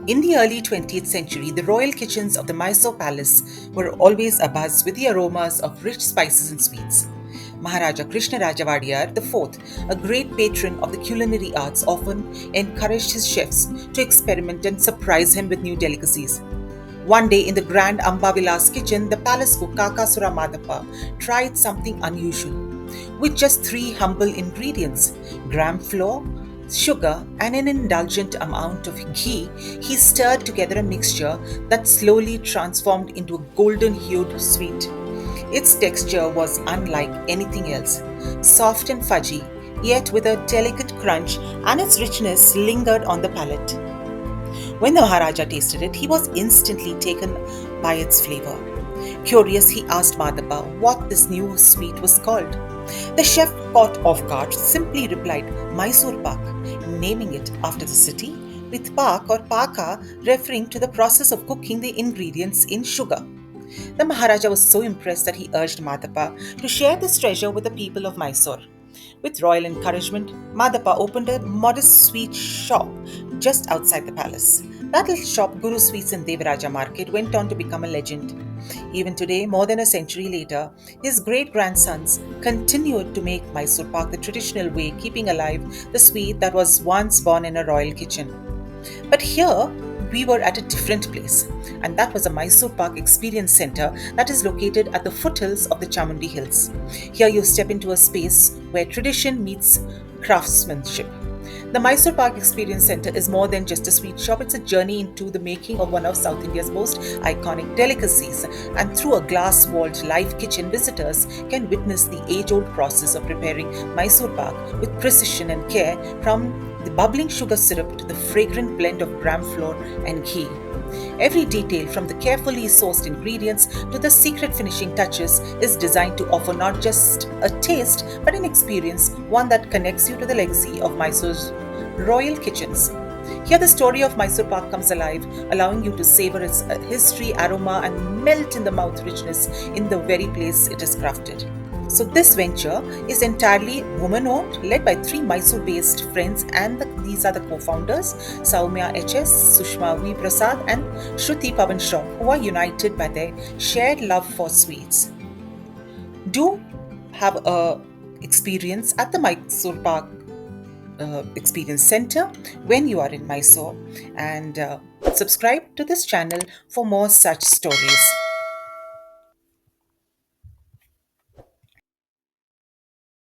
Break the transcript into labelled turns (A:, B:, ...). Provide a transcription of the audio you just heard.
A: In the early 20th century, the royal kitchens of the Mysore Palace were always abuzz with the aromas of rich spices and sweets. Maharaja Krishna Rajavadiyar IV, a great patron of the culinary arts, often encouraged his chefs to experiment and surprise him with new delicacies. One day in the grand Ambavilas kitchen, the palace cook Kakasura Madappa tried something unusual. With just three humble ingredients, gram flour, sugar, and an indulgent amount of ghee, he stirred together a mixture that slowly transformed into a golden hued sweet. Its texture was unlike anything else, soft and fudgy, yet with a delicate crunch, and its richness lingered on the palate. When the Maharaja tasted it, he was instantly taken by its flavor. Curious, he asked Madhapa what this new sweet was called. The chef, caught off guard, simply replied, Mysore Pak, naming it after the city, with Pak or Paka referring to the process of cooking the ingredients in sugar. The Maharaja was so impressed that he urged Madhapa to share this treasure with the people of Mysore. With royal encouragement, Madhapa opened a modest sweet shop just outside the palace. That little shop, Guru Sweets in Devaraja Market, went on to become a legend. Even today, more than a century later, his great grandsons continued to make Mysore Pak the traditional way, keeping alive the sweet that was once born in a royal kitchen. But here, we were at a different place, and that was a Mysore Park Experience Center that is located at the foothills of the Chamundi Hills. Here, you step into a space where tradition meets craftsmanship. The Mysore Park Experience Center is more than just a sweet shop, it's a journey into the making of one of South India's most iconic delicacies. And through a glass walled live kitchen, visitors can witness the age old process of preparing Mysore Pak with precision and care, from the bubbling sugar syrup to the fragrant blend of gram flour and ghee. Every detail, from the carefully sourced ingredients to the secret finishing touches, is designed to offer not just a taste but an experience, one that connects you to the legacy of Mysore's royal kitchens. Here, the story of Mysore Pak comes alive, allowing you to savor its history, aroma, and melt in the mouth richness in the very place it is crafted. So, this venture is entirely woman owned, led by three Mysore based friends, and these are the co founders Saumya HS, Sushma V. Prasad, and Shruti Pavan Shaw, who are united by their shared love for sweets. Do have a experience at the Mysore Park Experience Center when you are in Mysore, and subscribe to this channel for more such stories.